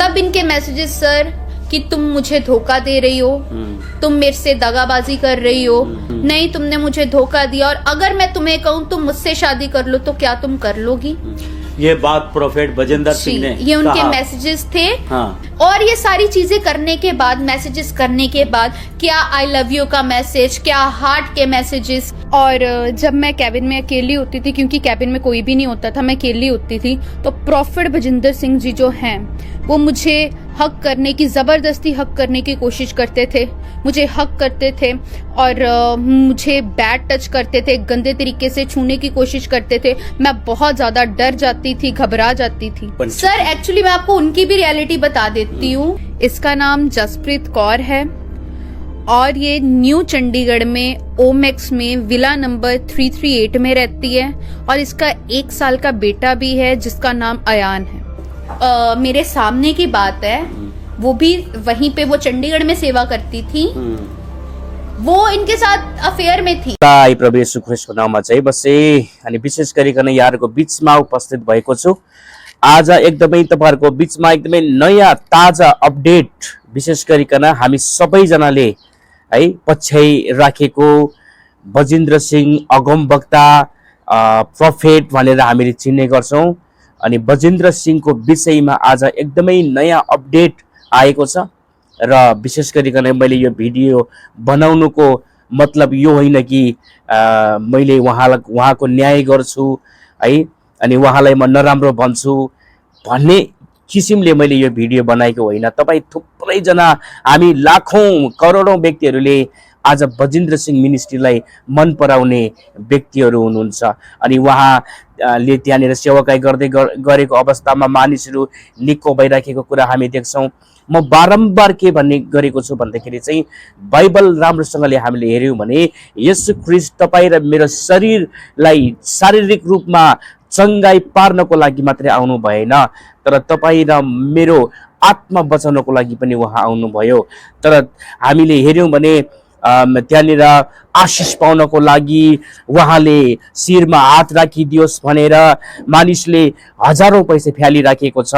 सब इनके messages sir कि तुम मुझे धोखा दे रही हो, तुम मेरे से दगाबाजी कर रही हो, नहीं तुमने मुझे धोखा दिया, और अगर मैं तुम्हें कहूँ तुम मुझसे शादी कर लो तो क्या तुम कर लोगी? ये बात प्रोफेट बजिंदर सिंह ने ये उनके मैसेजेस थे। हाँ। और ये सारी चीजें करने के बाद, मैसेजेस करने के बाद, क्या आई लव यू का मैसेज, क्या हार्ट के मैसेजेस। और जब मैं कैबिन में अकेली होती थी, क्योंकि कैबिन में कोई भी नहीं होता था, मैं अकेली होती थी, तो प्रॉफिट बजिंदर सिंह जी जो हैं वो मुझे हक करने की, जबरदस्ती हक करने की कोशिश करते थे, मुझे हक करते थे और मुझे बैड टच करते थे, गंदे तरीके से छूने की कोशिश करते थे। मैं बहुत ज्यादा डर जाती थी, घबरा जाती थी। सर एक्चुअली मैं आपको उनकी भी रियलिटी बता देती हूँ। इसका नाम जसप्रीत कौर है और ये न्यू चंडीगढ़ में ओमेक्स में विला नंबर 338 में रहती है और इसका 1 साल का बेटा भी है जिसका नाम अयान है। मेरे सामने की बात है, वो भी वहीं पे, वो चंडीगढ़ में सेवा करती थी, वो इनके साथ अफेयर में थी। प्रभु येशू ख्रीष्टको नाममा चाहिँ बसे अनि विशेष गरिकन यहाँहरुको बीचमा उपस्थित भएको छु। आज एकदमै तपाईहरुको बीचमा एकदमै नयाँ ताजा अपडेट विशेष गरिकन हामी सबैजनाले है पछ्याइराखेको बजिन्द्र सिंह अगमवक्ता प्रोफेट भनेर हामीले चिन्ने गर्छौं। अनि बजिन्द्र सिंहको विषयमा आज एकदमै नयाँ अपडेट आएको छ र विशेष गरिकन मैले यो भिडियो बनाउनुको मतलब यो होइन कि मैले उहाँको न्याय गर्छु है अनि उहाँलाई म नराम्रो भन्छु भन्ने किसिमले मैले यो भिडियो बनाएको होइन। तपाईं थुप्रै जना, हामी लाखौं करोडौं व्यक्तिहरूले आज बजिन्द्र सिंह मिनिस्ट्रीलाई मन पराउने व्यक्तिहरू हुनुहुन्छ अनि उहाँले त्यहाँनिर सेवाकाई गर्दै गरेको अवस्थामा मानिसहरू निको भइराखेको कुरा हामी देख्छौं। म बारम्बार के भन्ने गरेको छु भन्दाखेरि चाहिँ बाइबल राम्रोसँगले हामीले हेर्यौं भने येशू ख्रीष्ट तपाईं र मेरो शरीरलाई शारीरिक रूपमा चंगाई पार्नको लागि मात्रै आउनु भएन, तर तपाईं र मेरो आत्मा बचाउनको लागि पनि उहाँ आउनुभयो। तर हामीले हेर्यौं भने त्यहाँनिर आशिष पाउनको लागि उहाँले शिरमा हात राखिदियोस् भनेर मानिसले हजारौं पैसा फ्यालिराखेको छ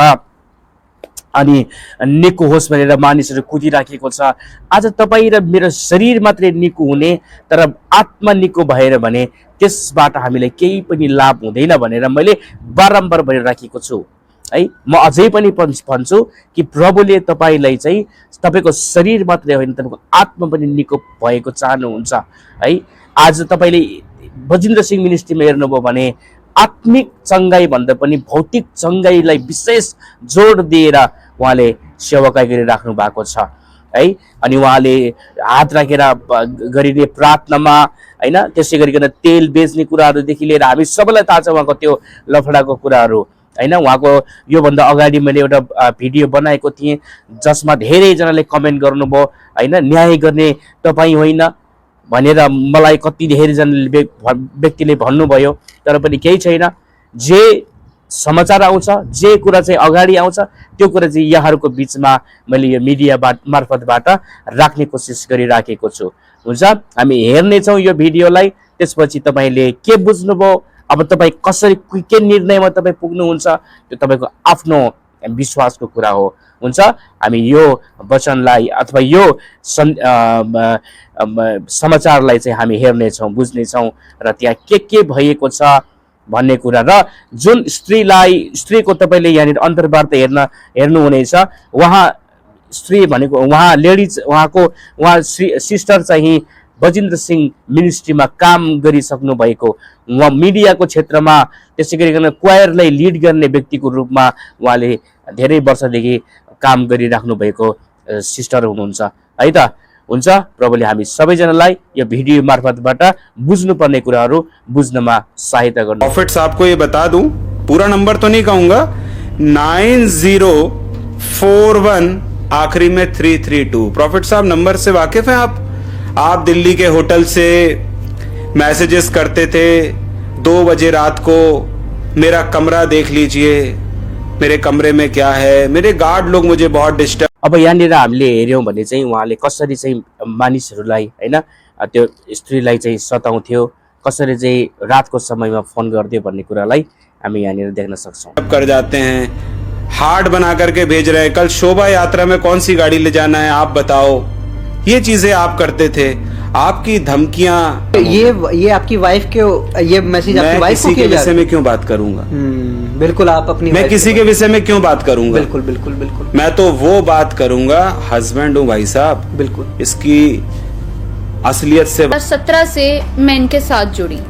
अनि निको होस् भनेर मानिसहरू कुदिराखेको छ। आज तपाईं र मेरो शरीर मात्रै निको हुने तर आत्मा निको भएर भने त्यसबाट हामीलाई केही पनि लाभ हुँदैन भनेर मैले बारम्बार भनिराखेको छु है। म अझै पनि भन्छु कि प्रभुले तपाईलाई चाहिँ तपाईको शरीर मात्रै होइन तपाईको आत्मा पनि निको भएको चाहनुहुन्छ है। आज तपाईले बजिन्द्र सिंह मिनिस्ट्रीमा हेर्नुभयो भने आत्मिक चंगाई भन्दा पनि भौतिक चंगाईलाई विशेष जोड दिएर उहाँले सेवाकाई गरिराख्नु भएको छ है। अनि उहाँले हात राखेर गरिने प्रार्थनामा हैन, त्यसै गरिकन तेल बेच्ने कुराहरूदेखि लिएर हामी सबैलाई थाहा छ उहाँको त्यो लफडाको कुराहरू हैन। उहाँको यो भन्दा अगाडि मैले एउटा भिडियो बनाएको थिएँ जसमा धेरै जनाले कमेन्ट गर्नुभयो हैन, न्याय गर्ने तपाई होइन भनेर मलाई कति धेरै जनाले व्यक्तिले भन्नुभयो। तर पनि केही छैन, जे समाचार आउँछ, जे कुरा चाहिँ अगाडि आउँछ त्यो कुरा चाहिँ यहाँहरुको बीचमा मैले यो मिडिया मार्फतबाट राख्ने कोसिस गरिराखेको छु। हुन्छ, हामी हेर्ने छौं यो भिडियोलाई, त्यसपछि तपाईले के बुझ्नुभयो, अब तपाई कसरी के निर्णयमा तपाई पुग्नुहुन्छ त्यो तपाईको आफ्नो विश्वासको कुरा हो। हुन्छ, हामी यो वचनलाई अथवा यो समाचारलाई चाहिँ हामी हेर्ने छौं, बुझ्ने छौं र त्यहाँ के भएको छ भन्ने कुरा र जुन स्त्रीको तपाईले यहाँनिर अन्तर्वार्ता हेर्नुहुनेछ। उहाँ स्त्री भनेको उहाँ लेडिज, उहाँ सिस्टर चाहिँ बजिन्द्र सिंह मिनिस्ट्रीमा काम गरिसक्नु भएको, उहाँ मिडियाको क्षेत्रमा त्यसै गरिकन क्वायरलाई लिड गर्ने व्यक्तिको रूपमा उहाँले धेरै वर्षदेखि काम गरिराख्नु भएको सिस्टर हुनुहुन्छ है त। हुन्छ, प्रभुले हामी सबैजनालाई यो भिडियो मार्फतबाट बुझ्नुपर्ने कुराहरू बुझ्नमा सहायता गर्नु। प्रॉफिट साहब को ये बता दूं, पूरा नंबर तो नहीं कहूंगा, 9041 आखिरी में 332। प्रॉफिट साहब नंबर से वाकिफ हैं आप दिल्ली के होटल से मैसेजेस करते थे 2 बजे रात को, मेरा कमरा देख लीजिए, मेरे कमरे में क्या है, मेरे गार्ड लोग मुझे बहुत डिस्टर्ब। अब यहाँनिर हामीले हेर्यौं भने चाहिँ उहाँले कसरी चाहिँ मानिसहरूलाई हैन त्यो स्त्रीलाई चाहिँ सताउँथ्यो, कसरी चाहिँ रातको समयमा फोन गर्थ्यो भन्ने कुरालाई हामी यहाँनिर देख्न सक्छौं। कर जाते हैं हार्ट बना करके भेज रहे हैं, कल शोभा यात्रा में कौन सी गाड़ी ले जाना है आप बताओ, ये चीजें आप करते थे। आपकी धमकियां, ये आपकी वाइफ के, ये मैसेज आपकी मैं वाइफ को किसी के किया जा विषय में क्यों बात करूंगा? बिल्कुल, आप अपनी मैं wife किसी के विषय में क्यों बात करूंगा? बिल्कुल बिल्कुल बिल्कुल मैं तो वो बात करूंगा, हस्बैंड हूं भाई साहब, बिल्कुल। इसकी असलियत से 17 से मैं इनके साथ जुड़ी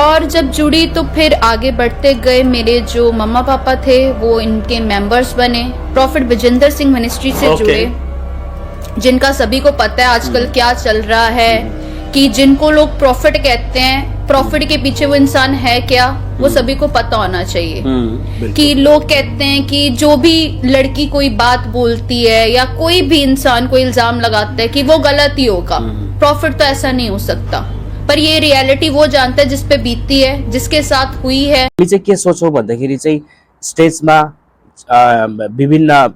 और जब जुड़ी तो फिर आगे बढ़ते गए। मेरे जो मम्मा पापा थे वो इनके मेंबर्स बने, प्रॉफिट विजेंदर सिंह मिनिस्ट्री से जुड़े, जिनका सभी को पता है आजकल क्या चल रहा है कि जिनको लोग प्रॉफिट कहते हैं, प्रॉफिट के पीछे वो इंसान है क्या, वो सभी को पता होना चाहिए। कि लोग कहते हैं कि जो भी लड़की कोई बात बोलती है या कोई भी इंसान कोई इल्जाम लगाता है कि वो गलत ही होगा, प्रॉफिट तो ऐसा नहीं हो सकता। पर ये रियलिटी वो जानता है जिस पे बीतती है, जिसके साथ हुई है। हामी चाहिँ के सोच्छौँ भन्दाखेरि चाहिँ स्टेजमा विभिन्न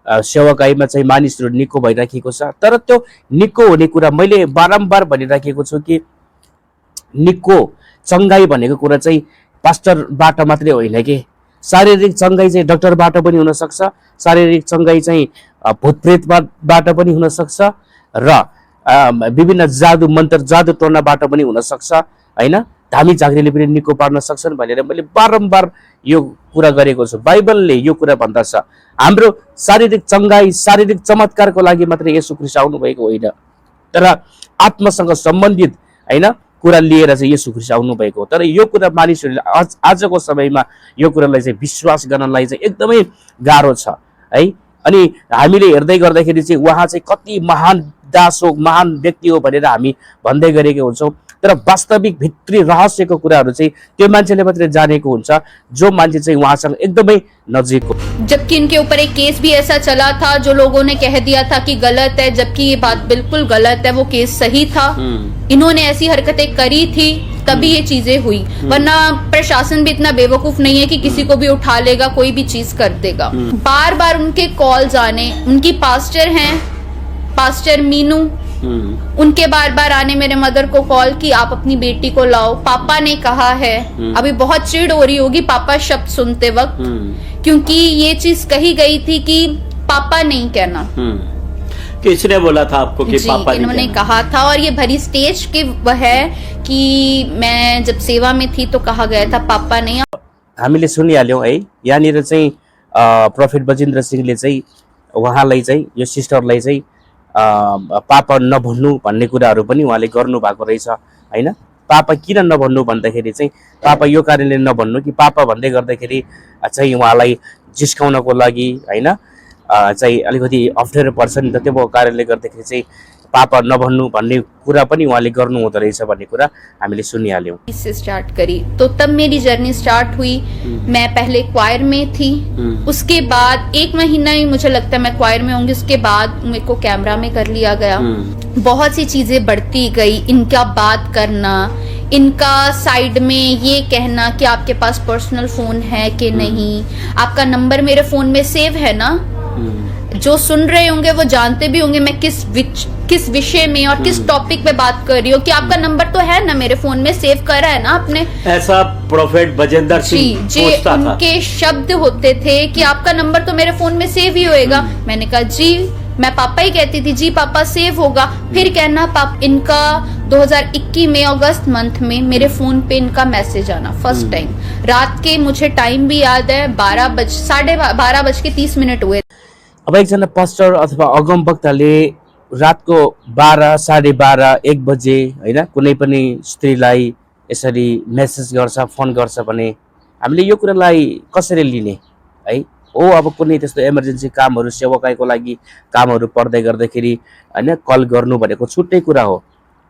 सेवाकाईमा चाहिँ मानिसहरू निको भइराखेको छ, तर त्यो निको हुने कुरा मैले बारम्बार भनिराखेको छु कि निको चङ्गाई भनेको कुरा चाहिँ पास्टरबाट मात्रै होइन कि शारीरिक चङ्गाई चाहिँ डाक्टरबाट पनि हुन सक्छ, शारीरिक चङ्गाई चाहिँ भूतप्रेतबाट पनि हुन सक्छ र विभिन्न जादु मन्त्र जादु टोनाबाट पनि हुन सक्छ हैन, धामी झाँक्रीले पनि निको पार्न सक्छन् भनेर मैले बारम्बार यो कुरा गरेको छु। बाइबलले यो कुरा भन्दछ हाम्रो शारीरिक चङ्गाई शारीरिक चमत्कारको लागि मात्रै येशू ख्रीष्ट आउनु भएको होइन, तर आत्मासँग सम्बन्धित हैन कुरा लिएर चाहिँ येशू ख्रीष्ट आउनु भएको हो। तर यो कुरा मानिसहरूले आजको समयमा यो कुरालाई चाहिँ विश्वास गर्नलाई चाहिँ एकदमै गाह्रो छ है। अनि हामीले हेर्दै गर्दाखेरि चाहिँ उहाँ चाहिँ कति महान दास हो, महान व्यक्ति हो भनेर हामी भन्दै गरेको हुन्छौँ, तर वास्तविक भित्री रहस्यको कुराहरू चाहिँ त्यो मान्छेले मात्रै जानेको हुन्छ जो मान्छे चाहिँ उहाँसँग एकदमै नजिक हो। जबकि इनके ऊपर एक केस भी ऐसा चला था जो लोगों ने कह दिया था कि गलत है, जबकि ये बात बिल्कुल गलत है, वो केस सही था। इन्होंने ऐसी हरकतें करी थी तभी ये चीजें हुई, वरना प्रशासन भी इतना बेवकूफ नहीं है कि किसी को भी उठा लेगा, कोई भी चीज कर देगा। बार बार उनके कॉल्स आने, उनकी पास्टर हैं पास्टर मीनू, उनके बार बार आने मेरे मदर को कॉल कि आप अपनी बेटी को लाओ, पापा ने कहा है। अभी बहुत चिढ़ हो रही होगी पापा शब्द सुनते वक्त, क्योंकि ये चीज कही गई थी कि पापा नहीं कहना। किसने बोला था आपको कि पापा नहीं इन्होंने कहना? कहा था, और ये भरी स्टेज की वह है कि मैं जब सेवा में थी तो कहा गया था पापा नहीं। हामीले सुनिहाल्यौँ है, यहाँनिर चाहिँ प्रफिट बजेन्द्र सिंहले चाहिँ उहाँलाई चाहिँ यो सिस्टरलाई चाहिँ पापा नभन्नु भन्ने कुराहरू पनि उहाँले गर्नु भएको रहेछ हैन। पापा किन नभन्नु भन्दाखेरि चाहिँ पापा यो कारणले नभन्नु कि पापा भन्दै गर्दाखेरि चाहिँ उहाँलाई जिस्काउनको लागि हैन चाहिँ अलिकति अप्ठ्यारो पर्छ नि त, त्यो कारणले गर्दाखेरि चाहिँ पापा नभन्नु भन्ने कुरा पनि उहाँले गर्नु हुँदो रहेछ भन्ने कुरा हामीले सुनिहाल्यौँ। इससे स्टार्ट करी तो तब मेरी जर्नी स्टार्ट हुई। मैं पहले क्वायर में थी, उसके बाद 1 महीना ही मुझे लगता है मैं क्वायर में होंगी, उसके बाद मेरे को कैमरा में कर लिया गया। बहुत सी चीजें बढ़ती गई, इनका बात करना, इनका साइड में ये कहना कि आपके पास पर्सनल फोन है कि नहीं, आपका नंबर मेरे फोन में सेव है ना। जो सुन रहे होंगे वो जानते भी होंगे मैं किस विषय में और किस टॉपिक पे बात कर रही हूँ, कि आपका नंबर तो है ना मेरे फोन में, सेव करा है ना आपने। ऐसा प्रोफेट बजेंद्र सिंह पूछता था। उनके शब्द होते थे कि आपका नंबर तो मेरे फोन में सेव ही होएगा। मैंने कहा जी, मैं पापा ही कहती थी जी पापा सेव होगा। फिर कहना पापा, इनका 2021 में अगस्त मंथ में मेरे फोन पे इनका मैसेज आना फर्स्ट टाइम, रात के मुझे टाइम भी याद है 12:30 हुए। अब एकजना पास्टर अथवा अगमवक्ताले रातको 12, 12:30, 1 बजे हैन कुनै पनि स्त्रीलाई यसरी मेसेज गर्छ, फोन गर्छ भने हामीले यो कुरालाई कसरी लिने है? हो अब कुनै त्यस्तो इमर्जेन्सी कामहरू सेवाकाईको लागि कामहरू पर्दै गर्दाखेरि हैन कल गर्नु भनेको छुट्टै कुरा हो,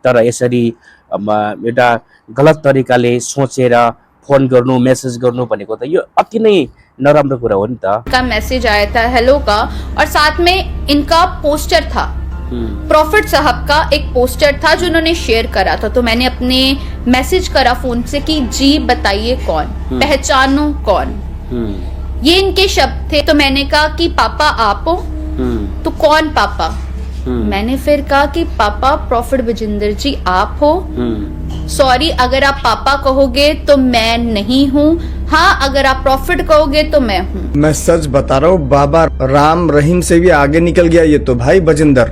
तर यसरी एउटा गलत तरिकाले सोचेर फोन गर्नु मेसेज गर्नु भनेको त यो अति नै नराम्रो कुरा हो नि त। का मैसेज आया था हेलो का, और साथ में इनका पोस्टर था, प्रॉफिट साहब का एक पोस्टर था जो उन्होंने शेयर करा था। तो मैंने अपने मैसेज करा फोन से कि जी बताइए कौन, पहचानो कौन। ये इनके शब्द थे। तो मैंने कहा कि पापा आप हो? तो कौन पापा? मैंने फिर कहा कि पापा प्रॉफिट विजेंद्र जी आप हो? सॉरी, अगर आप पापा कहोगे तो मैं नहीं हूँ, हाँ अगर आप प्रॉफिट कहोगे तो मैं हूँ। मैं सच बता रहा हूँ, बाबा राम रहीम से भी आगे निकल गया ये तो भाई बजिंदर।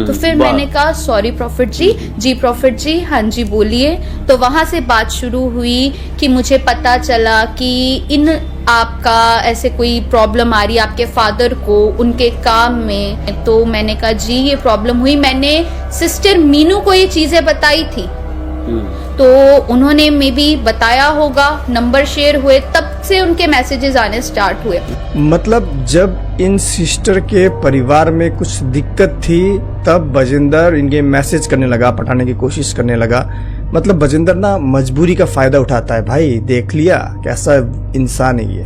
तो फिर मैंने कहा सॉरी प्रॉफिट जी। जी प्रॉफिट जी, हाँ जी बोलिए। तो वहां से बात शुरू हुई कि मुझे पता चला कि इन आपका ऐसे कोई प्रॉब्लम आ रही है आपके फादर को उनके काम में। तो मैंने कहा जी ये प्रॉब्लम हुई, मैंने सिस्टर मीनू को ये चीजें बताई थी, तो उन्होंने मे बी बताया होगा, नंबर शेयर हुए, तब से उनके मैसेजेस आने स्टार्ट हुए। मतलब जब इन सिस्टर के परिवार में कुछ दिक्कत थी तब बजिंदर इनके मैसेज करने लगा, पटाने की कोशिश करने लगा। मतलब बजिंदर ना मजबूरी का फायदा उठाता है भाई, देख लिया कैसा इंसान है ये।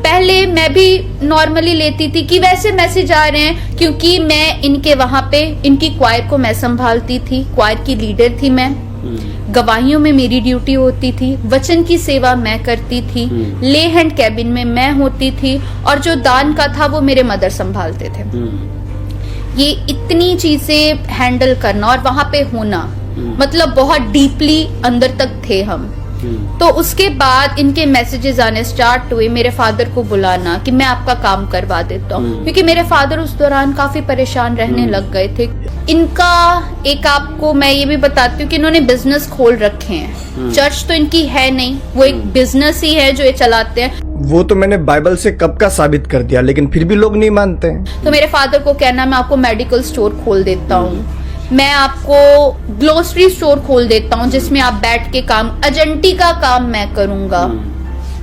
पहले मैं भी नॉर्मली लेती थी कि वैसे मैसेज आ रहे हैं, क्योंकि मैं इनके वहां पे इनकी क्वायर को मैं संभालती थी, क्वायर की लीडर थी मैं, गवाहियों में मेरी ड्यूटी होती थी, वचन की सेवा मैं करती थी, ले हैंड कैबिन में मैं होती थी, और जो दान का था वो मेरे मदर संभालते थे। ये इतनी चीजें हैंडल करना और वहां पे होना, मतलब बहुत डीपली अंदर तक थे हम। तो उसके बाद इनके मैसेजेस आने स्टार्ट हुए, मेरे फादर को बुलाना कि मैं आपका काम करवा देता हूँ, क्योंकि मेरे फादर उस दौरान काफी परेशान रहने लग गए थे। इनका एक आपको मैं ये भी बताती हूँ कि इन्होंने बिजनेस खोल रखे हैं, चर्च तो इनकी है नहीं, वो एक बिजनेस ही है जो ये चलाते हैं। वो तो मैंने बाइबल से कब का साबित कर दिया, लेकिन फिर भी लोग नहीं मानते हैं। तो मेरे फादर को कहना मैं आपको मेडिकल स्टोर खोल देता हूँ, मैं आपको ग्लोसरी स्टोर खोल देता हूँ जिसमें आप बैठ के काम, एजेंटी का काम मैं करूंगा,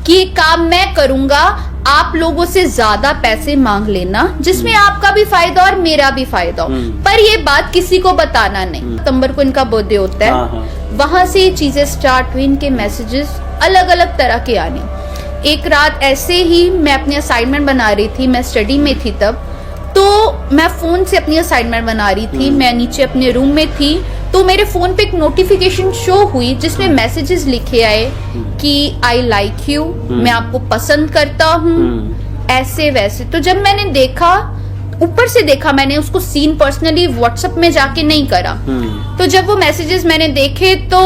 कि ये काम मैं करूंगा, आप लोगों से ज्यादा पैसे मांग लेना जिसमें आपका भी फायदा और मेरा भी फायदा हो, पर ये बात किसी को बताना नहीं। सितंबर को इनका बर्थडे होता है, वहां से ये चीजें स्टार्ट हुई, इनके मैसेजेस अलग अलग तरह के आने। एक रात ऐसे ही मैं अपनी असाइनमेंट बना रही थी, मैं स्टडी में थी तब, तो मैं फोन से अपनी असाइनमेंट बना रही थी, मैं नीचे अपने रूम में थी, तो मेरे फोन पे एक नोटिफिकेशन शो हुई जिसमें मैसेजेस लिखे आए कि आई लाइक यू, मैं आपको पसंद करता हूँ, ऐसे वैसे। तो जब मैंने देखा, ऊपर से देखा मैंने, उसको सीन पर्सनली व्हाट्सएप में जाके नहीं करा, तो जब वो मैसेजेस मैंने देखे तो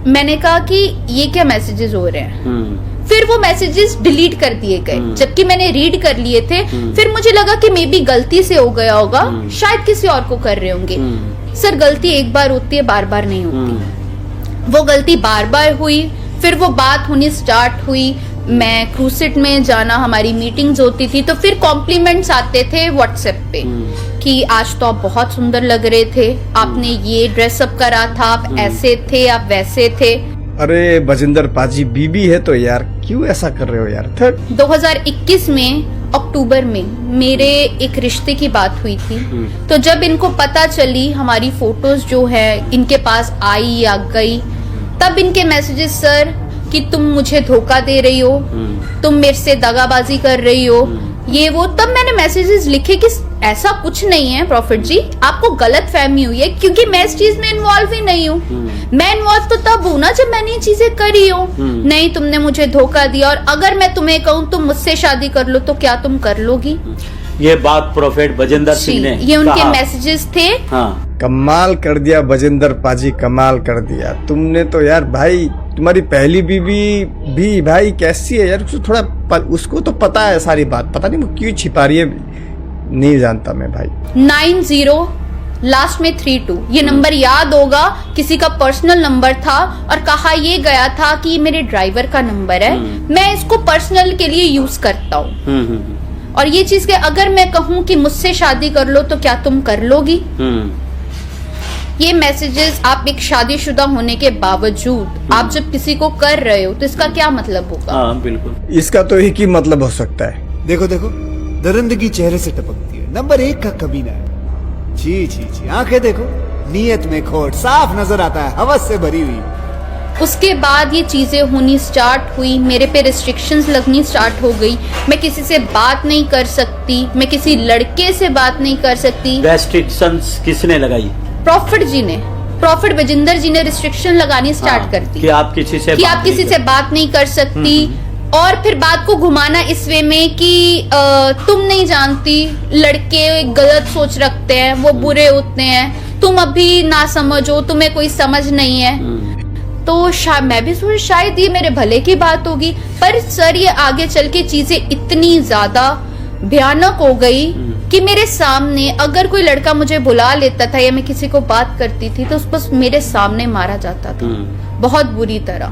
मैंने कहा कि ये क्या मैसेजेस हो रहे हैं। फिर वो मैसेजेस डिलीट कर दिए गए, जबकि मैंने रीड कर लिए थे। फिर मुझे लगा कि मे बी गलती से हो गया होगा, शायद किसी और को कर रहे होंगे। सर गलती एक बार होती है, बार बार नहीं होती। वो गलती बार बार हुई, फिर वो बात होनी स्टार्ट हुई। मैं क्रूसिट में जाना, हमारी मीटिंग्स होती थी, तो फिर कॉम्प्लीमेंट्स आते थे व्हाट्सएप पे कि आज तो आप बहुत सुंदर लग रहे थे, आपने ये ड्रेसअप करा था, आप ऐसे थे, आप वैसे थे। अरे बजिंदर पाजी बीबी है तो यार क्यों ऐसा कर रहे हो यार। 2021 में अक्टूबर में मेरे एक रिश्ते की बात हुई थी, तो जब इनको पता चली हमारी फोटोज जो है इनके पास आई या गई, तब इनके मैसेजेस सर कि तुम मुझे धोखा दे रही हो, तुम मेरे से दगाबाजी कर रही हो, ये वो। तब मैंने मैसेजेस लिखे कि ऐसा कुछ नहीं है प्रॉफिट जी, आपको गलत फहमी हुई है, क्योंकि मैं इस चीज में इन्वॉल्व ही नहीं हूँ। मैं इन्वॉल्व तो तब हूँ ना जब मैंने ये चीजें करी हो। नहीं, तुमने मुझे धोखा दिया, और अगर मैं तुम्हें कहूँ तुम मुझसे शादी कर लो तो क्या तुम कर लोगी? ये बात प्रोफेट बजिंदर सिंह ने ये उनके कहा। मैसेजेस थे। हाँ, कमाल कर दिया बजिंदर पाजी, कमाल कर दिया तुमने तो यार भाई। तुम्हारी पहली बीवी भी भाई कैसी है यार, उसको थोड़ा उसको तो पता है सारी बात, पता नहीं वो क्यों छिपा रही है, नहीं जानता मैं भाई। 90 लास्ट में 32, ये नंबर याद होगा, किसी का पर्सनल नंबर था और कहा ये गया था कि ये मेरे ड्राइवर का नंबर है, मैं इसको पर्सनल के लिए यूज करता हूँ। और ये चीज के अगर मैं कहूँ कि मुझसे शादी कर लो तो क्या तुम कर लोगी? ये मैसेजेस आप एक शादीशुदा होने के बावजूद आप जब किसी को कर रहे हो तो इसका क्या मतलब होगा? हाँ, बिल्कुल। इसका तो एक ही मतलब हो सकता है, देखो देखो दरिंदगी चेहरे से टपकती है, नंबर 1 का कमीना है। जी जी जी, आंखें देखो, नीयत में खोट साफ नजर आता है, हवस से भरी हुई। उसके बाद ये चीजें होनी स्टार्ट हुई, मेरे पे रिस्ट्रिक्शंस लगनी स्टार्ट हो गई। मैं किसी से बात नहीं कर सकती, मैं किसी लड़के से बात नहीं कर सकती। रेस्ट्रिक्शंस किसने लगाई? प्रॉफिट जी ने, प्रॉफिट बजिंदर जी ने रिस्ट्रिक्शन लगानी स्टार्ट कर दी कि आप किसी से बात नहीं कर सकती। और फिर बात को घुमाना इस वे में कि तुम नहीं जानती, लड़के गलत सोच रखते हैं, वो बुरे होते हैं, तुम अभी ना समझो, तुम्हें कोई समझ नहीं है। तो मैं भी सोची शायद ये मेरे भले की बात होगी, पर सर ये आगे चल के चीजें इतनी ज्यादा भयानक हो गई कि मेरे सामने अगर कोई लड़का मुझे बुला लेता था या मैं किसी को बात करती थी तो उसको मेरे सामने मारा जाता था, बहुत बुरी तरह।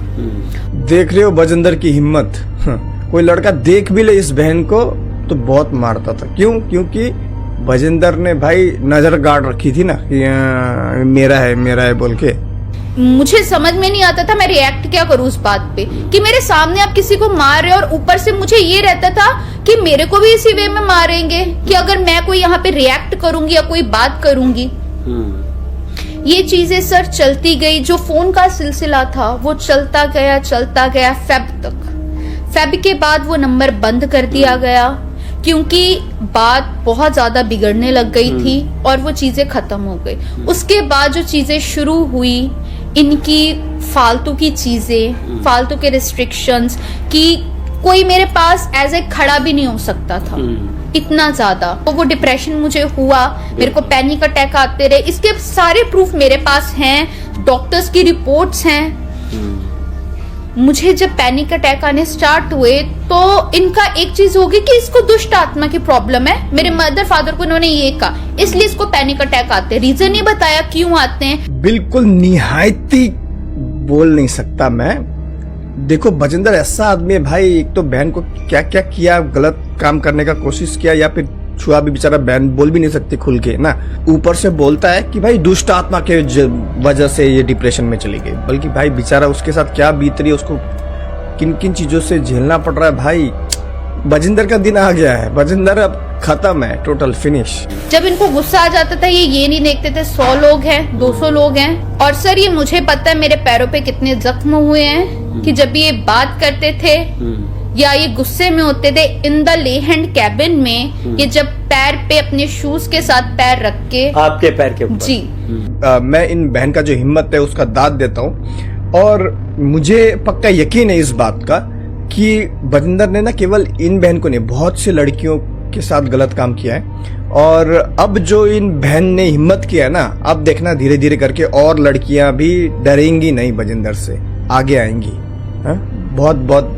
देख रहे हो बजिंदर की हिम्मत। कोई लड़का देख भी ले इस बहन को तो बहुत मारता था। क्यों? क्योंकि बजिंदर ने भाई नजर गाड़ रखी थी ना कि मेरा है बोल के। मुझे समझ में नहीं आता था मैं रिएक्ट क्या करूं उस बात पे कि मेरे सामने आप किसी को मार रहे हो, और ऊपर से मुझे ये रहता था कि मेरे को भी इसी वे में मारेंगे कि अगर मैं कोई यहाँ पे रिएक्ट करूंगी या कोई बात करूंगी। ये चीजें सर चलती गई। जो फोन का सिलसिला था वो चलता गया फेब तक। फेब के बाद वो नंबर बंद कर दिया गया क्योंकि बात बहुत ज्यादा बिगड़ने लग गई थी और वो चीजें खत्म हो गई। उसके बाद जो चीजें शुरू हुई, इनकी फालतू की चीजें, फालतू के रिस्ट्रिक्शंस कि कोई मेरे पास एज ए खड़ा भी नहीं हो सकता था, इतना ज्यादा। तो वो डिप्रेशन मुझे हुआ, मेरे को पैनिक अटैक आते रहे। इसके सारे प्रूफ मेरे पास हैं, डॉक्टर्स की रिपोर्ट्स हैं। मुझे जब पैनिक अटैक आने स्टार्ट हुए तो इनका एक चीज होगी कि इसको दुष्ट आत्मा की प्रॉब्लम है। मेरे मदर फादर को इन्होंने ये कहा, इसलिए इसको पैनिक अटैक आते हैं। रीजन नहीं बताया क्यों आते हैं। बिल्कुल निहायती बोल नहीं सकता मैं। देखो बजिंदर ऐसा आदमी है भाई, एक तो बहन को क्या क्या किया, गलत काम करने का कोशिश किया या फिर छुआ भी, बेचारा बहन बोल भी नहीं सकती खुल के ना। ऊपर से बोलता है कि भाई दुष्ट आत्मा के वजह से ये डिप्रेशन में चली गई। बल्कि भाई बेचारा उसके साथ क्या बीत रही है, उसको किन किन चीजों से झेलना पड़ रहा है भाई। बजिंदर का दिन आ गया है, बजिंदर अब खत्म है, टोटल फिनिश। जब इनको गुस्सा आ जाता था ये नहीं देखते थे 100 लोग हैं, 200 लोग हैं। और सर ये मुझे पता है मेरे पैरों पे कितने जख्म हुए हैं कि जब ये बात करते थे या ये गुस्से में होते थे इन द ले हैंड कैबिन में, ये जब पैर पे अपने शूज के साथ पैर रख के आपके पैर के ऊपर जी मैं इन बहन का जो हिम्मत है उसका दाद देता हूँ। और मुझे पक्का यकीन है इस बात का कि बजिंदर ने ना केवल इन बहन को नहीं, बहुत से लड़कियों के साथ गलत काम किया है। और अब जो इन बहन ने हिम्मत किया है ना, अब देखना धीरे धीरे करके और लड़कियां भी डरेंगी नहीं, बजिंदर से आगे आएंगी। बहुत बहुत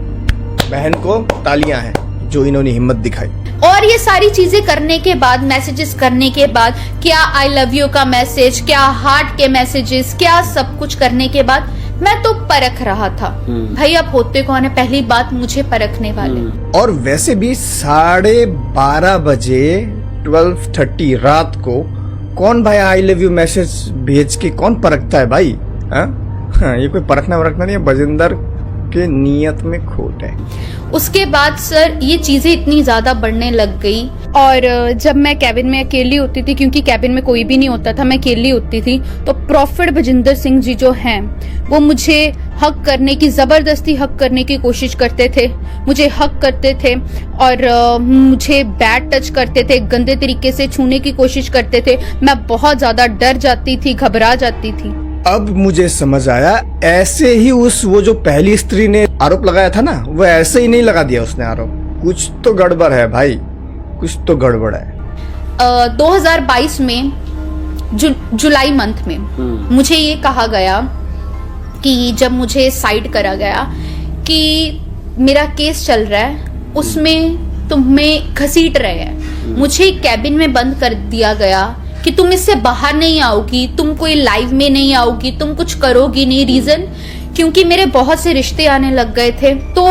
बहन को तालियां हैं जो इन्होंने हिम्मत दिखाई। और ये सारी चीजें करने के बाद, मैसेजेस करने के बाद, क्या आई लव यू का मैसेज, क्या हार्ट के मैसेजेस, क्या सब कुछ करने के बाद मैं तो परख रहा था भाई अब होते कौन है, पहली बात मुझे परखने वाले। और वैसे भी 12:30 बजे 12:30 रात को कौन भाई आई लव यू मैसेज भेज के कौन परखता है भाई? ये कोई परखना नहीं है, बजिंदर के नियत में खोट है। उसके बाद सर ये चीजें इतनी ज्यादा बढ़ने लग गई। और जब मैं कैबिन में अकेली होती थी, क्योंकि कैबिन में कोई भी नहीं होता था, मैं अकेली होती थी, तो प्रॉफिट बजिंदर सिंह जी जो हैं वो मुझे हक करने की, जबरदस्ती हक करने की कोशिश करते थे। मुझे हक करते थे और मुझे बैड टच करते थे, गंदे तरीके से छूने की कोशिश करते थे। मैं बहुत ज्यादा डर जाती थी, घबरा जाती थी। अब मुझे समझ आया, ऐसे ही वो जो पहली स्त्री ने आरोप लगाया था ना, वो ऐसे ही नहीं लगा दिया उसने आरोप। कुछ तो गड़बड़ है भाई, कुछ तो गड़बड़ है। 2022 में जुलाई मंथ में मुझे ये कहा गया कि जब मुझे साइड करा गया कि मेरा केस चल रहा है, उसमें तुम्हें घसीट रहे हैं, मुझे कैबिन में बंद कर दिया गया कि तुम इससे बाहर नहीं आओगी, तुम कोई लाइव में नहीं आओगी, तुम कुछ करोगी नहीं। रीजन क्योंकि मेरे बहुत से रिश्ते आने लग गए थे। तो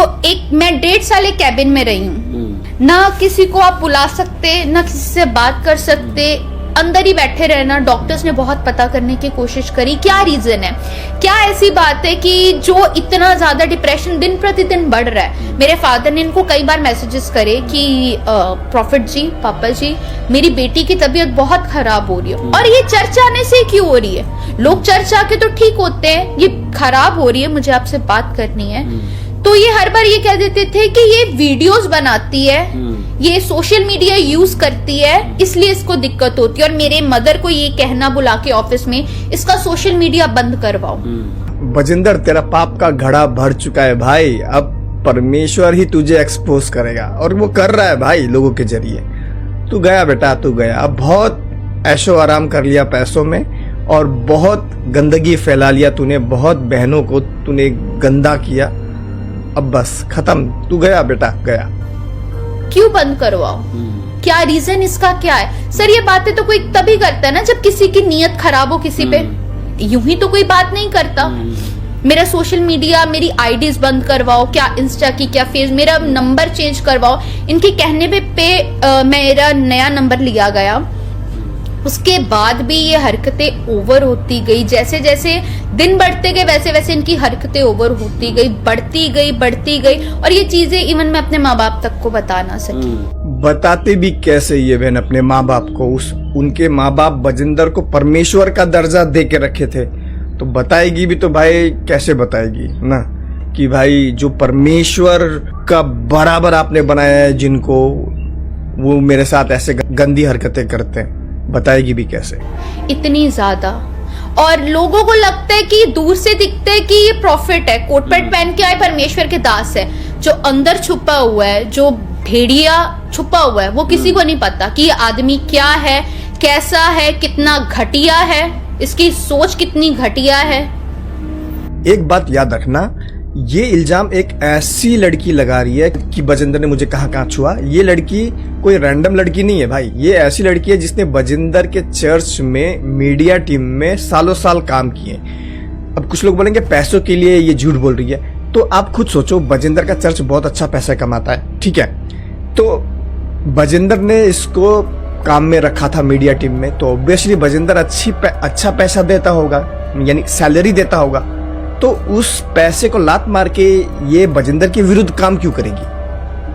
मैं 1.5 साल एक कैबिन में रही हूँ, ना किसी को आप बुला सकते, ना किसी से बात कर सकते, अंदर ही बैठे रहना। डॉक्टर्स ने बहुत पता करने की कोशिश करी क्या रीजन है, क्या ऐसी बात है कि जो इतना ज्यादा डिप्रेशन दिन प्रतिदिन बढ़ रहा है। मेरे फादर ने इनको कई बार मैसेजेस करे कि प्रॉफिट जी, पापा जी, मेरी बेटी की तबीयत बहुत खराब हो रही है। और ये चर्चा आने से क्यों हो रही है? लोग चर्चा के तो ठीक होते हैं, ये खराब हो रही है, मुझे आपसे बात करनी है। तो ये हर बार ये कह देते थे कि ये वीडियोस बनाती है, ये सोशल मीडिया यूज करती है, इसलिए इसको दिक्कत होती है। और मेरे मदर को ये कहना बुला के ऑफिस में, इसका सोशल मीडिया बंद करवाओ। बजिंदर, तेरा पाप का घड़ा भर चुका है भाई, अब परमेश्वर ही तुझे एक्सपोज करेगा, और वो कर रहा है भाई लोगों के जरिए। तू गया बेटा, तू गया। अब बहुत ऐशो आराम कर लिया पैसों में, और बहुत गंदगी फैला लिया तूने, बहुत बहनों को तूने गंदा किया। अब बस खत्म, तू गया बेटा, गया। क्यों बंद करवाओ? क्या रीजन इसका क्या है? सर ये बातें तो कोई तभी करता है ना जब किसी की नीयत खराब हो किसी पे। यूं ही तो कोई बात नहीं करता। मेरा सोशल मीडिया, मेरी आईडीज बंद करवाओ, क्या इंस्टा की क्या फेस, मेरा नंबर चेंज करवाओ, इनके कहने पे मेरा नया नंबर लिया गया। उसके बाद भी ये हरकतें ओवर होती गई। जैसे जैसे दिन बढ़ते गए वैसे वैसे इनकी हरकतें ओवर होती गई, बढ़ती गई। और ये चीजें इवन मैं अपने माँ बाप तक को बता ना सकी। बताते भी कैसे ये बहन अपने माँ बाप को? उनके माँ बाप बजिंदर को परमेश्वर का दर्जा दे के रखे थे, तो बताएगी भी तो भाई कैसे बताएगी ना, कि भाई जो परमेश्वर का बराबर आपने बनाया है जिनको, वो मेरे साथ ऐसे गंदी हरकतें करते हैं, बताएगी भी कैसे? इतनी ज्यादा। और लोगों को लगता है कि दूर से दिखता है कि ये प्रॉफिट है, कोट पैंट पहन के आए, परमेश्वर के दास है। जो अंदर छुपा हुआ है, जो भेड़िया छुपा हुआ है, वो किसी को नहीं पता कि ये आदमी क्या है, कैसा है, कितना घटिया है, इसकी सोच कितनी घटिया है। एक बात याद रखना, ये इल्जाम एक ऐसी लड़की लगा रही है कि बजिंदर ने मुझे कहाँ छुआ। ये लड़की कोई रैंडम लड़की नहीं है भाई, ये ऐसी लड़की है जिसने बजिंदर के चर्च में मीडिया टीम में सालों साल काम किए। अब कुछ लोग बोलेंगे पैसों के लिए ये झूठ बोल रही है, तो आप खुद सोचो, बजिंदर का चर्च बहुत अच्छा पैसा कमाता है, ठीक है, तो बजिंदर ने इसको काम में रखा था मीडिया टीम में, तो ऑब्वियसली बजिंदर अच्छा पैसा देता होगा, यानी सैलरी देता होगा, तो उस पैसे को लात मार के ये बजिंदर के विरुद्ध काम क्यों करेगी?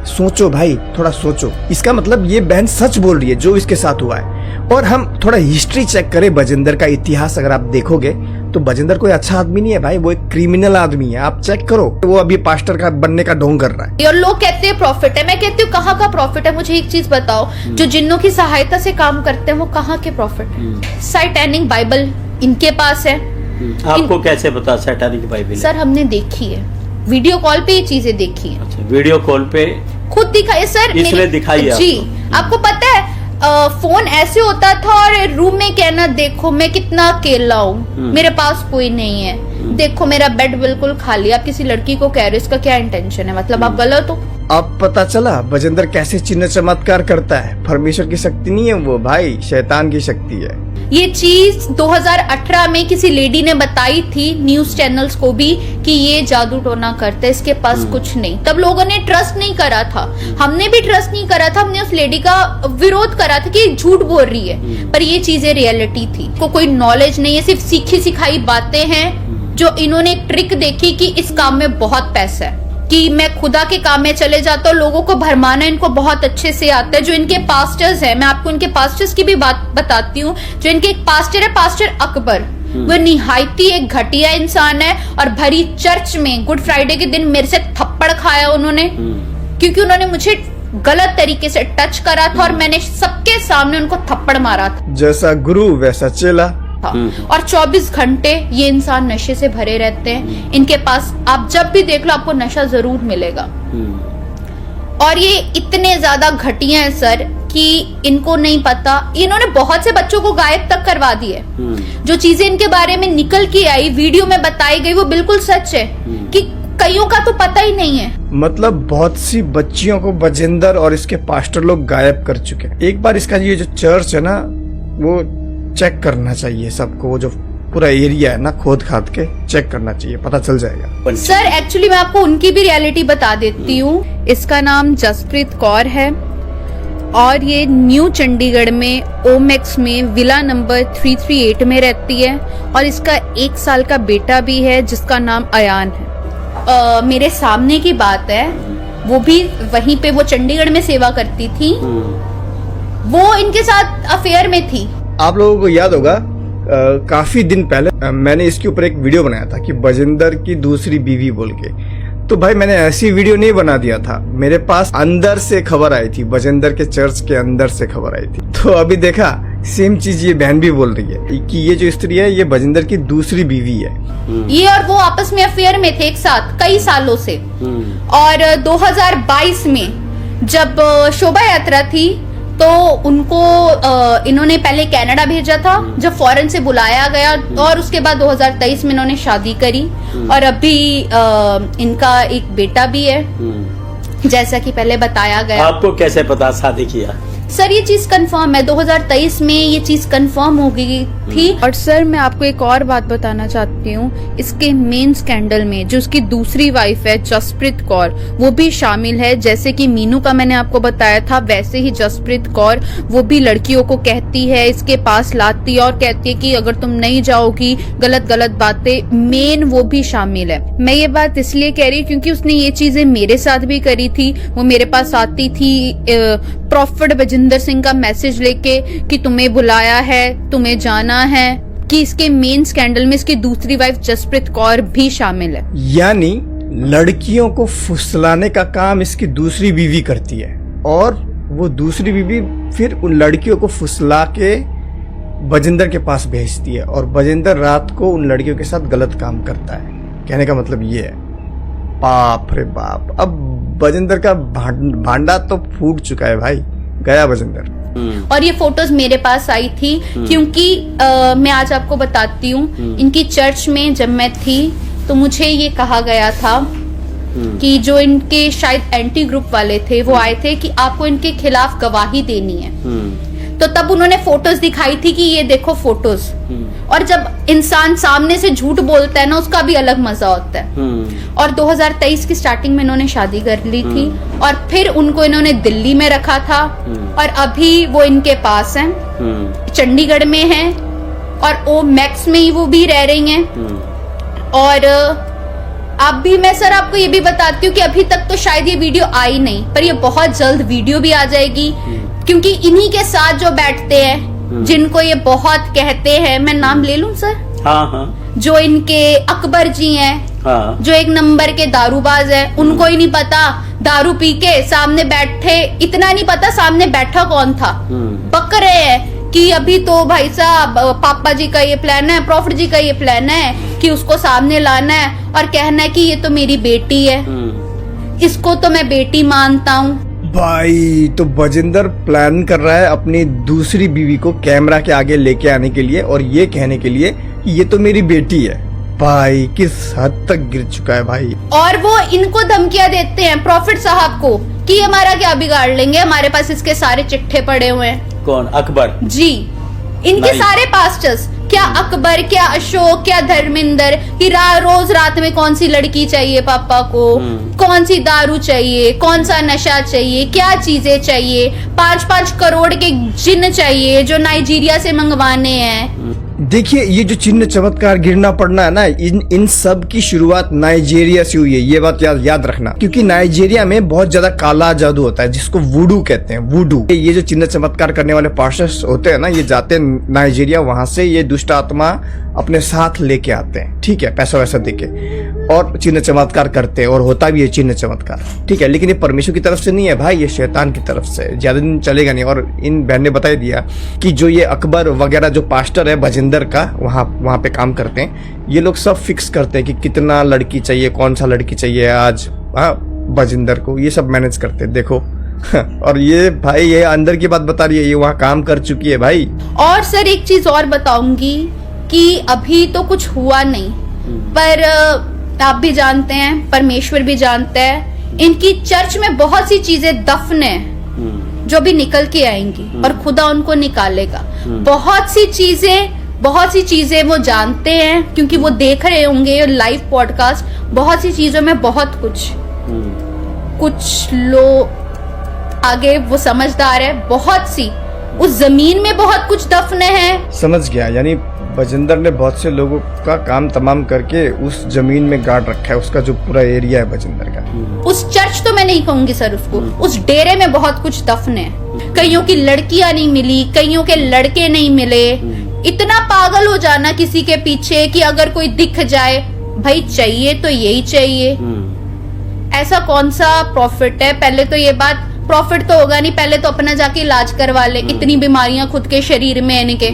सोचो भाई, थोड़ा सोचो। इसका मतलब ये बहन सच बोल रही है जो इसके साथ हुआ है। और हम थोड़ा हिस्ट्री चेक करें, बजिंदर का इतिहास अगर आप देखोगे तो बजिंदर कोई अच्छा आदमी नहीं है भाई, वो एक क्रिमिनल आदमी है। आप चेक करो, वो अभी पास्टर का बनने का ढोंग कर रहा है। और लोग कहते हैं प्रॉफिट है, मैं कहती हूँ कहाँ का प्रॉफिट है? मुझे एक चीज बताओ, जो जिन्नों की सहायता से काम करते हैं वो कहाँ के प्रॉफिट? सैटेनिक बाइबल इनके पास है। आपको कैसे पता सैटानिक बाइबल? सर हमने देखी है, वीडियो कॉल पे ये चीजें देखी है। अच्छा, वीडियो कॉल पे खुद दिखाई सर, इसने दिखाई है जी। आपको पता है फोन ऐसे होता था और रूम में कहना, देखो मैं कितना अकेला हूँ, मेरे पास कोई नहीं है, देखो मेरा बेड बिल्कुल खाली। आप किसी लड़की को कह रहे हो, इसका क्या इंटेंशन है? मतलब आप गलत हो। अब पता चला बजिंदर कैसे चिन्ह चमत्कार करता है। परमेश्वर की शक्ति नहीं है वो भाई, शैतान की शक्ति है। ये चीज 2018 में किसी लेडी ने बताई थी न्यूज चैनल्स को भी कि ये जादू टोना करता है, इसके पास कुछ नहीं। तब लोगों ने ट्रस्ट नहीं करा था, हमने भी ट्रस्ट नहीं करा था, हमने उस लेडी का विरोध करा था कि झूठ बोल रही है। पर ये चीजें रियलिटी थी, कोई नॉलेज नहीं है, सिर्फ सीखी सिखाई बातें हैं। जो इन्होंने एक ट्रिक देखी कि इस काम में बहुत पैसा है, कि मैं खुदा के काम में चले जाता हूँ, लोगों को भरमाना इनको बहुत अच्छे से आता है। जो इनके पास्टर्स हैं, मैं आपको इनके पास्टर्स की भी बात बताती हूँ। जो इनके एक पास्टर है, पास्टर अकबर, वो निहायती एक घटिया इंसान है। और भरी चर्च में गुड फ्राइडे के दिन मेरे से थप्पड़ खाया उन्होंने, क्योंकि उन्होंने मुझे गलत तरीके से टच करा था और मैंने सबके सामने उनको थप्पड़ मारा था। जैसा गुरु वैसा चेला। और 24 घंटे ये इंसान नशे से भरे रहते हैं। इनके पास आप जब भी देख लो आपको नशा जरूर मिलेगा। और ये इतने ज्यादा घटिया हैं सर कि इनको नहीं पता। इन्होंने बहुत से बच्चों को गायब तक करवा दिए। जो चीजें इनके बारे में निकल के आई, वीडियो में बताई गई, वो बिल्कुल सच है कि कईयों का तो पता ही नहीं है। मतलब बहुत सी बच्चियों को बजिंदर और इसके पास्टर लोग गायब कर चुके हैं। एक बार इसका ये जो चर्च है ना, वो चेक करना चाहिए सबको। वो जो पूरा एरिया है ना, खोद खाद के चेक करना चाहिए, पता चल जाएगा। सर एक्चुअली मैं आपको उनकी भी रियलिटी बता देती हूँ। इसका नाम जसप्रीत कौर है और ये न्यू चंडीगढ़ में ओमेक्स में विला नंबर 338 में रहती है। और इसका 1 साल का बेटा भी है जिसका नाम अयान है। मेरे सामने की बात है, वो भी वहीं पे, वो चंडीगढ़ में सेवा करती थी, वो इनके साथ अफेयर में थी। आप लोगों को याद होगा काफी दिन पहले मैंने इसके ऊपर एक वीडियो बनाया था कि बजिंदर की दूसरी बीवी बोल के। तो भाई मैंने ऐसी वीडियो नहीं बना दिया था, मेरे पास अंदर से खबर आई थी, बजिंदर के चर्च के अंदर से खबर आई थी। तो अभी देखा सेम चीज ये बहन भी बोल रही है कि ये जो स्त्री है ये बजिंदर की दूसरी बीवी है। ये और वो आपस में अफेयर में थे एक साथ कई सालों से। और 2022 में जब शोभा यात्रा थी तो उनको इन्होंने पहले कनाडा भेजा था, जब फॉरेन से बुलाया गया, और उसके बाद 2023 में इन्होंने शादी करी, और अभी इनका एक बेटा भी है, जैसा कि पहले बताया गया। आपको कैसे पता शादी किया? सर ये चीज कंफर्म है, 2023 में ये चीज कंफर्म हो गई थी। और सर मैं आपको एक और बात बताना चाहती हूँ, इसके मेन स्कैंडल में जो उसकी दूसरी वाइफ है जसप्रीत कौर, वो भी शामिल है। जैसे कि मीनू का मैंने आपको बताया था, वैसे ही जसप्रीत कौर वो भी लड़कियों को कहती है, इसके पास लाती है और कहती है कि अगर तुम नहीं जाओगी, गलत गलत बातें, मेन वो भी शामिल है। मैं ये बात इसलिए कह रही हूँ क्योंकि उसने ये चीजें मेरे साथ भी करी थी। वो मेरे पास आती थी प्रॉफिट बजिंदर सिंह का मैसेज लेके कि तुम्हें बुलाया है, तुम्हें जाना है, कि इसके मेन स्कैंडल में इसकी दूसरी वाइफ जसप्रीत कौर भी शामिल है। यानी लड़कियों को फुसलाने का काम इसकी दूसरी बीवी करती है, और वो दूसरी बीवी फिर उन लड़कियों को फुसला के बजिंदर के पास भेजती है, और बजिंदर रात को उन लड़कियों के साथ गलत काम करता है। कहने का मतलब ये है। बाप रे बाप, अब बजिंदर का भांडा तो फूट चुका है भाई, गया बजिंदर। और ये फोटोज मेरे पास आई थी क्योंकि मैं आज आपको बताती हूँ, इनकी चर्च में जब मैं थी तो मुझे ये कहा गया था कि जो इनके शायद एंटी ग्रुप वाले थे वो आए थे कि आपको इनके खिलाफ गवाही देनी है। तो तब उन्होंने फोटोज दिखाई थी कि ये देखो फोटोज, और जब इंसान सामने से झूठ बोलता है ना, उसका भी अलग मजा होता है। और 2023 की स्टार्टिंग में इन्होंने शादी कर ली थी, और फिर उनको इन्होंने दिल्ली में रखा था, और अभी वो इनके पास हैं, चंडीगढ़ में हैं, और ओ मैक्स में ही वो भी रह रही हैं। और अब भी मैं सर आपको ये भी बताती हूँ कि अभी तक तो शायद ये वीडियो आई नहीं, पर ये बहुत जल्द वीडियो भी आ जाएगी, क्योंकि इन्हीं के साथ जो बैठते हैं, जिनको ये बहुत कहते हैं, मैं नाम ले लूं सर? हाँ। जो इनके अकबर जी हैं, हाँ। जो एक नंबर के दारूबाज है, उनको ही नहीं पता दारू पी के सामने बैठे, इतना नहीं पता सामने बैठा कौन था। बक रहे हैं कि अभी तो भाई साहब पापा जी का ये प्लान है, प्रॉफिट जी का ये प्लान है कि उसको सामने लाना है और कहना है कि ये तो मेरी बेटी है, इसको तो मैं बेटी मानता हूँ। भाई तो बजिंदर प्लान कर रहा है अपनी दूसरी बीवी को कैमरा के आगे लेके आने के लिए, और ये कहने के लिए कि ये तो मेरी बेटी है। भाई किस हद तक गिर चुका है भाई। और वो इनको धमकियां देते हैं प्रॉफिट साहब को कि हमारा क्या बिगाड़ लेंगे, हमारे पास इसके सारे चिट्ठे पड़े हुए हैं। कौन? अकबर जी, इनके सारे पास्टर्स, क्या अकबर, क्या अशोक, क्या धर्मेंद्र, कि रोज रात में कौन सी लड़की चाहिए पापा को, कौन सी दारू चाहिए, कौन सा नशा चाहिए, क्या चीजें चाहिए, 5-5 करोड़ के जिन चाहिए जो नाइजीरिया से मंगवाने हैं। देखिए ये जो चिन्ह चमत्कार गिरना पड़ना है ना, इन सब की शुरुआत नाइजीरिया से हुई है, ये बात याद रखना, क्योंकि नाइजीरिया में बहुत ज्यादा काला जादू होता है जिसको वुडू कहते हैं। वुडू, ये जो चिन्ह चमत्कार करने वाले पास्टर्स होते हैं ना, ये जाते हैं नाइजीरिया, वहां से ये दुष्ट आत्मा अपने साथ लेके आते हैं, ठीक है, पैसा वैसा देके, और चिन्ह चमत्कार करते हैं, और होता भी है चिन्ह चमत्कार, ठीक है। लेकिन ये परमेश्वर की तरफ से नहीं है भाई, ये शैतान की तरफ से, ज्यादा दिन चलेगा नहीं। और इन बहन ने बता दिया कि जो ये अकबर वगैरह जो पास्टर है बजिंदर का, वहां पे काम करते हैं, ये लोग सब फिक्स करते हैं कि कितना लड़की चाहिए, कौन सा लड़की चाहिए आज बजिंदर को, ये सब मैनेज करते हैं, देखो। और ये भाई ये अंदर की बात बता रही है, ये वहाँ काम कर चुकी है भाई। और सर एक चीज और बताऊंगी कि अभी तो कुछ हुआ नहीं, पर आप भी जानते हैं, परमेश्वर भी जानता है, इनकी चर्च में बहुत सी चीजें दफन है जो भी निकल के आएंगी, और खुदा उनको निकालेगा। बहुत सी चीजें वो जानते हैं, क्योंकि वो देख रहे होंगे लाइव पॉडकास्ट, बहुत सी चीजों में बहुत कुछ लोग आगे वो समझदार है, बहुत सी उस जमीन में बहुत कुछ दफन है। समझ गया, यानी बजिंदर ने बहुत से लोगों का काम तमाम करके उस जमीन में गाड़ रखा है, उसका जो पूरा एरिया है बजिंदर का। उस चर्च तो मैं नहीं कहूंगी सर उसको, उस डेरे में बहुत कुछ दफन है। कईयों की लड़कियां नहीं मिली, कईयों के लड़के नहीं मिले। इतना पागल हो जाना किसी के पीछे कि अगर कोई दिख जाए, भाई चाहिए तो यही चाहिए। ऐसा कौन सा प्रॉफिट है? पहले तो ये बात, प्रॉफिट तो होगा नहीं, पहले तो अपना जाके इलाज करवा ले। इतनी बीमारियां खुद के शरीर में इनके,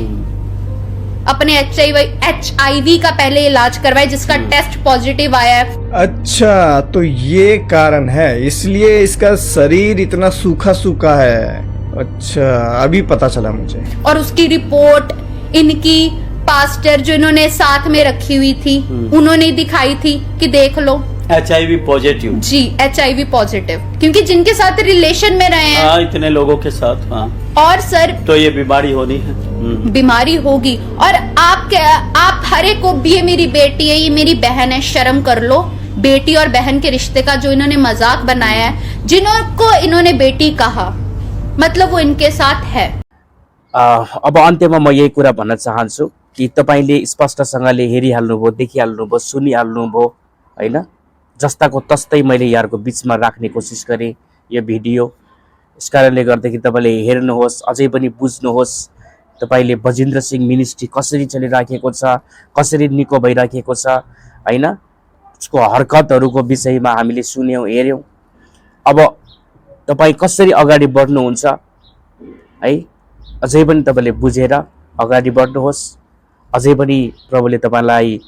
अपने HIV का पहले इलाज करवाए, जिसका टेस्ट पॉजिटिव आया है। अच्छा, तो ये कारण है, इसलिए इसका शरीर इतना सूखा सूखा है। अच्छा, अभी पता चला मुझे। और उसकी रिपोर्ट इनकी पास्टर जो इन्होंने साथ में रखी हुई थी उन्होंने दिखाई थी कि देख लो HIV पॉजिटिव। जी, HIV पॉजिटिव, क्योंकि जिनके साथ रिलेशन में रहे हैं। हाँ, इतने लोगों के साथ। हाँ, और सर तो ये बीमारी होनी है। बीमारी होगी। और आप हर एक को, ये मेरी बेटी है, ये मेरी बहन है, शर्म कर लो। बेटी और बहन के रिश्ते का जो इन्होंने मजाक बनाया है, जिनको इन्होंने बेटी कहा, मतलब वो इनके साथ है। अब अन्त्यमा म यही कुरा भन्न चाहन्छु कि तपाईले स्पष्टसँगले हेरिहाल्नुभयो, देखिहाल्नुभयो, सुनिहाल्नुभयो हैन। जस्ताको तस्तै मैले यहाँको बिचमा राख्ने कोसिस गरेँ यो भिडियो। यस कारणले गर्दाखेरि तपाईँले हेर्नुहोस्, अझै पनि बुझ्नुहोस् तपाईँले बजेन्द्र सिंह मिनिस्ट्री कसरी चलिराखेको छ, कसरी निको भइराखेको छ हैन। उसको हरकतहरूको विषयमा हामीले सुन्यौँ, हेऱ्यौँ। अब तपाईँ कसरी अगाडि बढ्नुहुन्छ है, अझै पनि तपाईँले बुझेर अगाडि बढ्नुहोस्। अझै पनि प्रभुले तपाईँलाई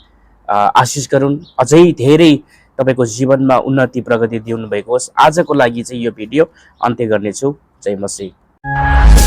आशिष गरून्, अझै धेरै तपाईँको जीवनमा उन्नति प्रगति दिनु भएको होस्। आजको लागि चाहिँ यो भिडियो अन्त्य गर्नेछु। जय मसीह।